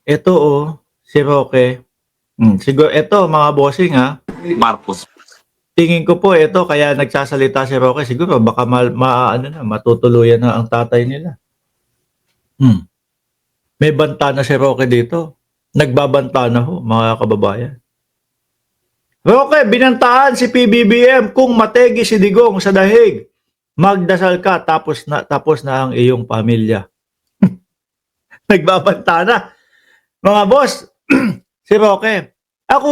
Ito si Roque. Siguro ito mga bossing Marcos. tingin ko po ito kaya nagsasalita si Roque siguro baka ano na, matutuluyan na ang tatay nila. May banta na si Roque dito. Nagbabanta na ho, mga kababayan. Roque, binantaan si PBBM kung mategi si Digong sa dahig. Magdasal ka tapos na ang iyong pamilya. Nagbabanta na. Mga boss, si Roque. Ako,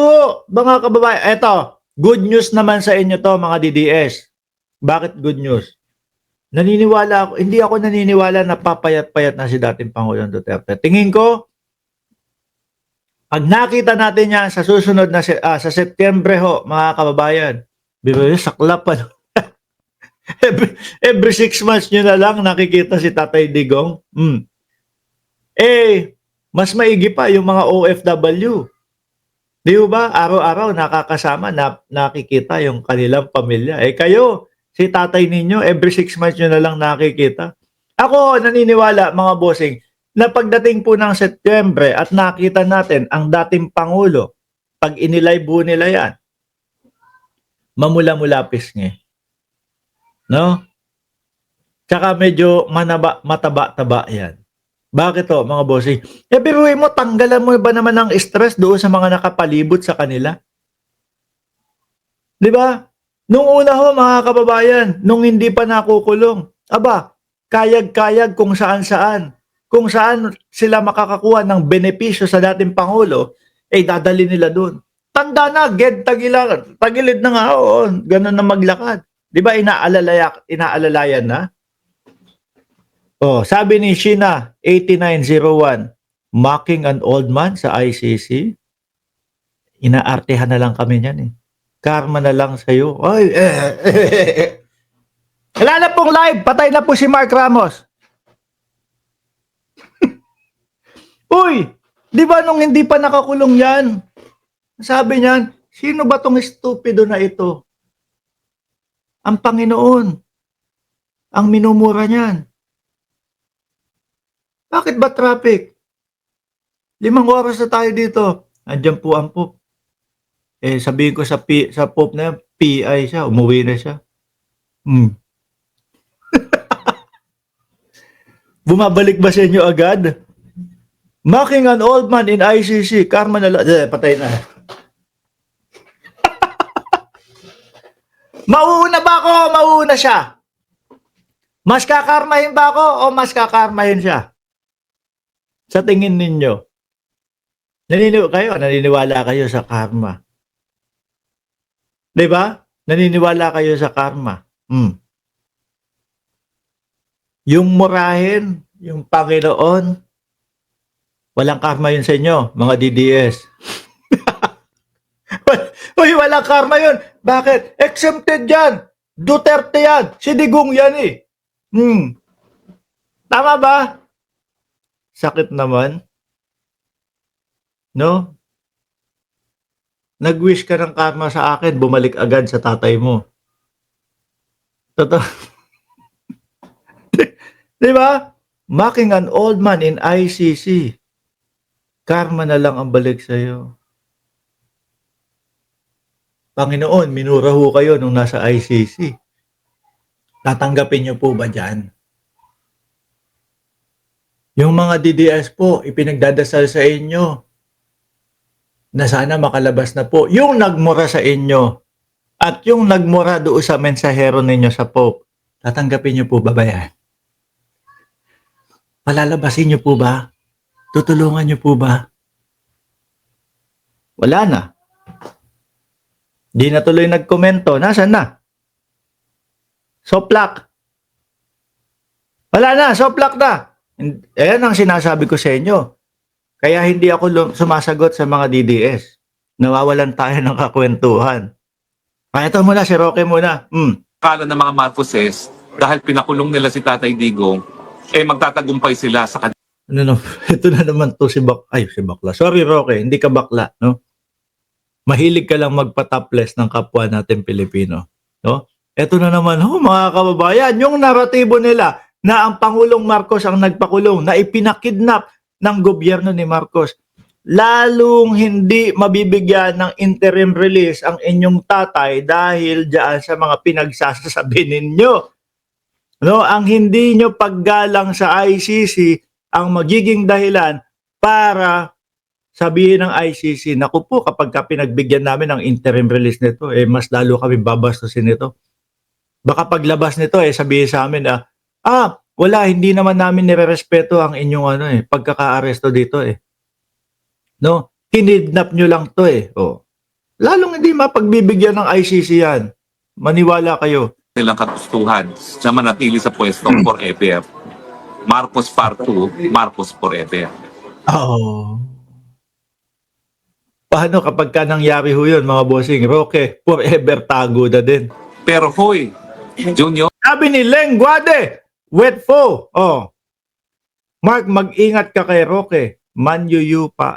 mga kababayan, eto, good news naman sa inyo to mga DDS. Bakit good news? Hindi ako naniniwala na papayat-payat na si dating Pangulong Duterte. Tingin ko, pag nakita natin yan sa susunod na sa Setyembre ho, mga kababayan, saklap pa. every 6 months nyo na lang nakikita si Tatay Digong. Mas maigi pa yung mga OFW. Di ba? Araw-araw nakakasama, nakikita yung kanilang pamilya. Kayo, si tatay ninyo, every 6 months nyo na lang nakikita. Ako, naniniwala, mga bossing, na pagdating po ng Setyembre at nakita natin ang dating Pangulo, pag inilay po nila yan, mamula-mula pisngi. No? Tsaka medyo mataba-taba yan. Bakit to, mga bossing? Biruin mo, tanggalan mo ba naman ang stress doon sa mga nakapalibot sa kanila? Di ba? Nung una ho, mga kababayan, nung hindi pa nakukulong, kayag-kayag kung saan-saan. Kung saan sila makakakuha ng benepisyo sa dating Pangulo, dadali nila doon. Tanda na, tagilid na nga, ganun na maglakad. Di ba, inaalalayan na? Sabi ni Sheena 8901, mocking an old man sa ICC. Inaartehan na lang kami niyan Karma na lang sa'yo. Wala na pong live. Patay na po si Mark Ramos. Uy, di ba nung hindi pa nakakulong yan? Sabi niyan, sino ba tong estupido na ito? Ang Panginoon. Ang minumura niyan. Bakit ba traffic? 5 oras na tayo dito. Andiyan po ang Pope. Sabihin ko sa Pope na yan, PI siya, umuwi na siya. Bumabalik ba sa inyo agad? Mocking an old man in ICC, karma na lang. Patay na. Mauuna ba ako o mauuna siya? Mas kakarmahin ba ako o mas kakarmahin siya? Sa tingin ninyo, naniniwala kayo sa karma. Di ba? Naniniwala kayo sa karma. Yung murahin, yung Panginoon, walang karma yun sa inyo, mga DDS. Uy, walang karma yun. Bakit? Exempted yan. Duterte yan. Si Digong yan Tama ba? Sakit naman. No? Nag-wish ka ng karma sa akin, bumalik agad sa tatay mo. Totoo. Di ba? Mocking an old man in ICC. Karma na lang ang balik sa'yo. Panginoon, minura ho kayo nung nasa ICC. Tatanggapin niyo po ba dyan? Yung mga DDS po, ipinagdadasal sa inyo na sana makalabas na po yung nagmura sa inyo at yung nagmura doon sa mensahero ninyo sa Pope. Tatanggapin niyo po ba yan? Palalabasin niyo po ba? Tutulungan niyo po ba? Wala na. Di na tuloy nagkomento. Nasaan na? Soplak. Wala na, soplak na. Ayan ang sinasabi ko sa inyo. Kaya hindi ako sumasagot sa mga DDS. Nawawalan tayo ng kakwentuhan. Ito muna, si Roque muna. Kala ng mga Marcoses, dahil pinakulong nila si Tatay Digong, magtatagumpay sila sa kanila. Ito na naman to si Bakla. Sorry Roque, hindi ka bakla, no? Mahilig ka lang magpa-topless ng kapwa natin Pilipino, no? Ito na naman, mga kababayan, yung naratibo nila na ang Pangulong Marcos ang nagpakulong, na ipinakidnap ng gobyerno ni Marcos. Lalong hindi mabibigyan ng interim release ang inyong tatay dahil diyan sa mga pinagsasabi ninyo. No, ang hindi nyo paggalang sa ICC ang magiging dahilan para sabihin ng ICC, naku po, kapag ka pinagbigyan namin ng interim release nito, mas lalo kami babastusin nito. Baka paglabas nito, sabihin sa amin, wala, hindi naman namin nirerespeto ang inyong pagkaka-aresto dito No? Kinidnap nyo lang to Lalong hindi mapagbibigyan ng ICC yan. Maniwala kayo. Nilang kagustuhan na manatili sa pwesto forever. Marcos Part 2, Marcos forever. Oo. Paano kapag ka nangyari ho yun, mga bossing? Roque, forever tago na din. Pero hoy, Junior, Sabi ni Leng Guade, wetfo. Mark, mag-ingat ka kay Roque. Manyuyu pa.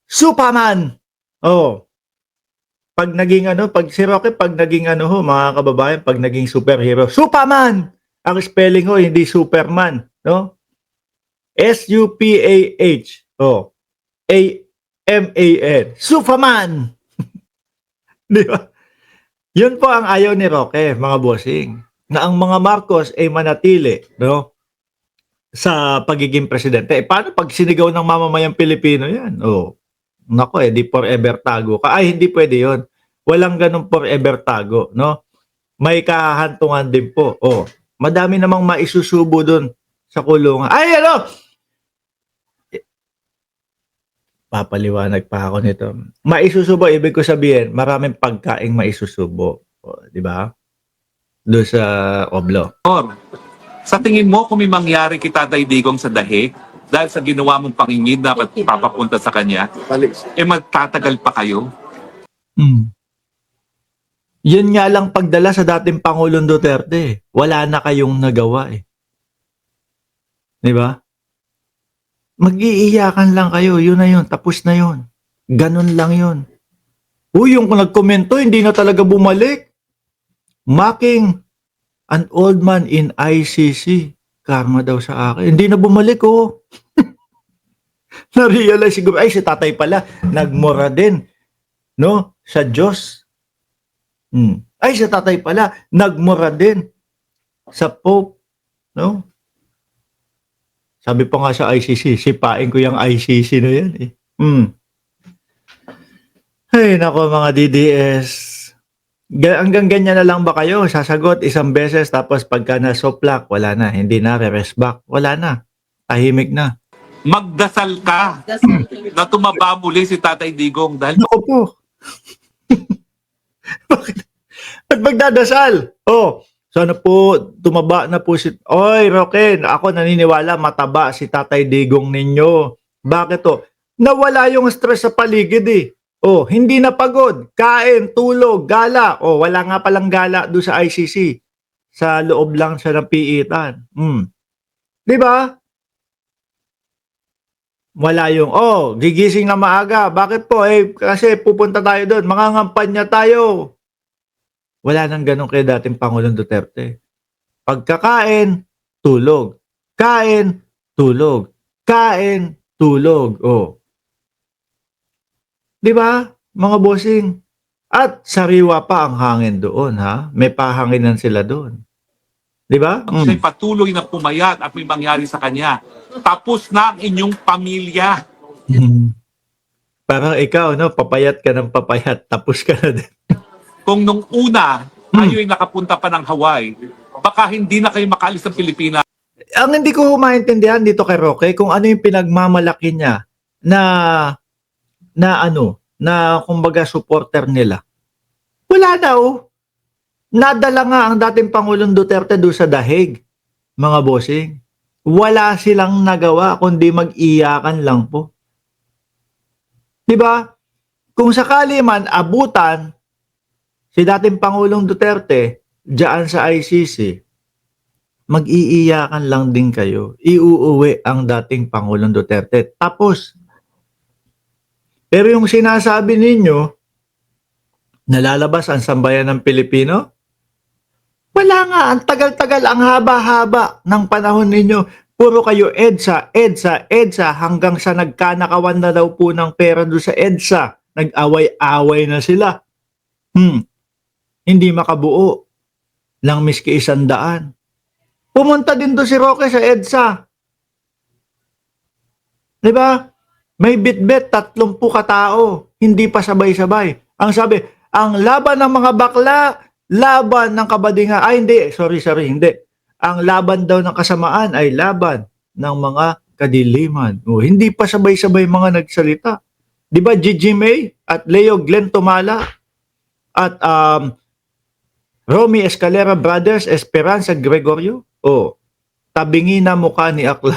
Superman. Pag naging pag si Roque, pag naging mga kababayan, pag naging superhero, Superman. Ang spelling ho, hindi Superman, no? S-U-P-A-H. A-M-A-N. Superman. Di ba? Yun po ang ayaw ni Roque, mga bossing. Na ang mga Marcos ay manatili, no? Sa pagiging presidente. Paano pag sinigaw ng mamamayang Pilipino yan? Nako di forever tago ka. Ay, hindi pwede yon. Walang ganun forever tago, no? May kahantungan din po. Madami namang maisusubo doon sa kulungan. Ay, papaliwanag pa ako nito. Maisusubo, ibig ko sabihin, maraming pagkaing maisusubo. Di ba? Doon sa Oblo. sa tingin mo kung may mangyari kay Tatay Digong sa dahig dahil sa ginawa mong pangingid na papapunta sa kanya, magtatagal pa kayo? Yan nga lang pagdala sa dating Pangulong Duterte. Wala na kayong nagawa Di ba? Mag-iiyakan lang kayo. Yun na yun. Tapos na yun. Ganun lang yun. Yung nagkomento, hindi na talaga bumalik. Mocking an old man in ICC. Karma daw sa akin. Hindi na bumalik, Na-realize siguro, si tatay pala, nagmura din, no? Sa Diyos. Si tatay pala, nagmura din sa Pope, no? Sabi pa nga sa ICC, sipain ko yung ICC na yan, Ay, nako mga DDS. Hanggang ganyan na lang ba kayo? Sasagot isang beses tapos pagka nasoplak, wala na. Hindi na, re-rest back. Wala na. Tahimik na. Magdasal ka na tumaba muli si Tatay Digong dahil Nako po. Ba't magdadasal? Sana po tumaba na po si... Oy, Roque, ako naniniwala mataba si Tatay Digong ninyo. Bakit Nawala yung stress sa paligid hindi na pagod. Kain, tulog, gala. Wala nga palang gala doon sa ICC. Sa loob lang siya ng piitan. Di ba? Wala yung, gigising na maaga. Bakit po? Kasi pupunta tayo doon. Mangangampanya tayo. Wala nang ganun kay dating Pangulong Duterte. Pagkakain, tulog. Kain, tulog. Kain, tulog. Di ba, mga bossing? At sariwa pa ang hangin doon, ha? May pahanginan sila doon. Di ba? siya'y patuloy na pumayat at may mangyari sa kanya. Tapos na ang inyong pamilya. Parang ikaw, papayat ka ng papayat. Tapos ka na din. Kung nung una, kayo'y nakapunta pa ng Hawaii, baka hindi na kayo makaalis ng Pilipinas. Ang hindi ko maintindihan dito kay Roque, kung ano yung pinagmamalaki niya na kumbaga supporter nila. Wala na Nadala nga ang dating Pangulong Duterte doon sa dahig, mga bossing. Wala silang nagawa kundi mag-iyakan lang po. Diba? Kung sakali man abutan si dating Pangulong Duterte diyan sa ICC, mag-iiyakan lang din kayo. Iuuwi ang dating Pangulong Duterte. Tapos, pero yung sinasabi ninyo, nalalabas ang sambayan ng Pilipino, Wala nga, ang tagal-tagal, ang haba-haba ng panahon ninyo. Puro kayo EDSA, EDSA, EDSA, hanggang sa nagkanakawan na daw po ng pera doon sa EDSA. Nag-away-away na sila. Hindi makabuo ng miski 100. Pumunta din doon si Roque sa EDSA. Di ba? May bitbit, 30 katao. Hindi pa sabay-sabay. Ang sabi, ang laban ng mga bakla, laban ng kabadingan. Ay, hindi. Sorry, hindi. Ang laban daw ng kasamaan ay laban ng mga kadiliman. Hindi pa sabay-sabay mga nagsalita. Di ba, Gigi May at Leo Glenn Tumala at Romy Escalera Brothers, Esperanza Gregorio? Tabingi na mukha ni Akla.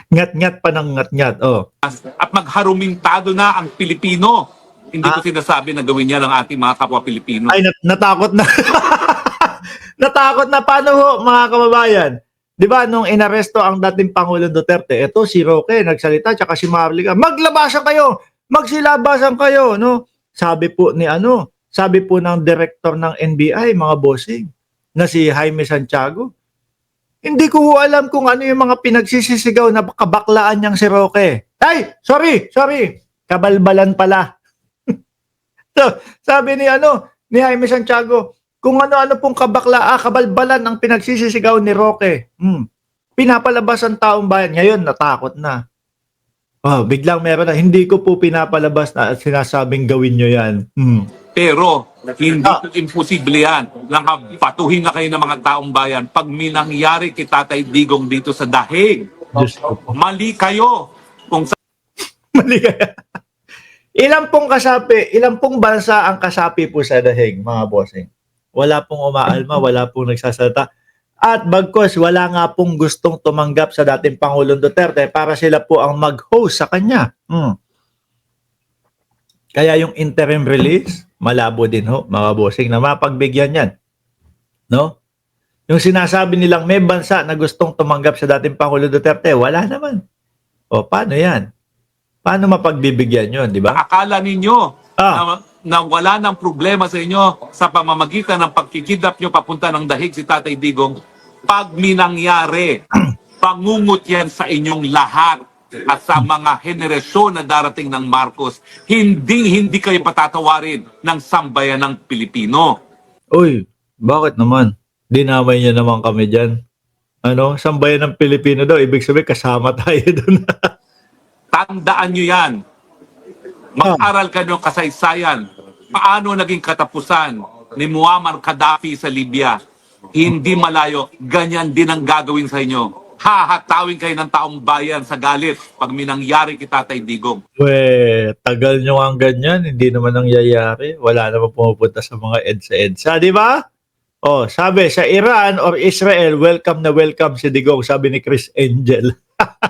Ngat-ngat pa ng ngat-ngat. At magharumintado na ang Pilipino. Hindi ko sinasabi na gawin niya ng ating mga kapwa Pilipino. Ay, natakot na. Natakot na. Paano ho, mga kababayan? Di ba, nung inaresto ang dating Pangulong Duterte, ito si Roque nagsalita, tsaka si Marlica, maglabasan kayo! Magsilabasan kayo! No? Sabi po ng director ng NBI, mga bossing, na si Jaime Santiago, hindi ko alam kung ano yung mga pinagsisisigaw na kabaklaan niyang si Roque. Ay, sorry, kabalbalan pala. So, sabi ni Jaime Santiago, kung ano-ano pong kabalbalan ang pinagsisisigaw ni Roque. Pinapalabas ang taong bayan. Ngayon, natakot na. Biglang meron na, hindi ko po pinapalabas na sinasabing gawin nyo yan. Pero, hindi imposible yan. Patuhin na kayo ng mga taong bayan. Pag minangyari kay Tatay Digong dito sa dahig, Diyos ko po. mali kayo. Kung Mali kaya. Ilang pong bansa ang kasapi po sa dahig, mga bossing? Wala pong umaalma, wala pong nagsasalita. At bagkos, wala nga pong gustong tumanggap sa dating Pangulong Duterte para sila po ang mag-host sa kanya. Kaya yung interim release, malabo din ho, mga bossing, na mapagbigyan yan. No? Yung sinasabi nilang may bansa na gustong tumanggap sa dating Pangulong Duterte, wala naman. Paano yan? Paano mapagbibigyan yun, di ba? akala ninyo na wala ng problema sa inyo sa pamamagitan ng pagkikidnap nyo papunta ng dahig si Tatay Digong, pag minangyari, pangungot yan sa inyong lahat at sa mga henerasyon na darating ng Marcos, hindi kayo patatawarin ng sambayan ng Pilipino. Uy, bakit naman? Dinamay niya naman kami dyan. Sambayan ng Pilipino daw, ibig sabihin kasama tayo doon. Tandaan nyo yan. Mag-aral ka ng kasaysayan. Paano naging katapusan ni Muammar Gaddafi sa Libya? Hindi malayo. Ganyan din ang gagawin sa inyo. Hahatawin kayo ng taong bayan sa galit pag minangyari kay Tatay Digong. Tagal nyo ang ganyan. Hindi naman nangyayari. Wala naman pumupunta sa mga EDSA, di ba? Sabi, sa Iran or Israel, welcome na welcome si Digong, sabi ni Chris Angel.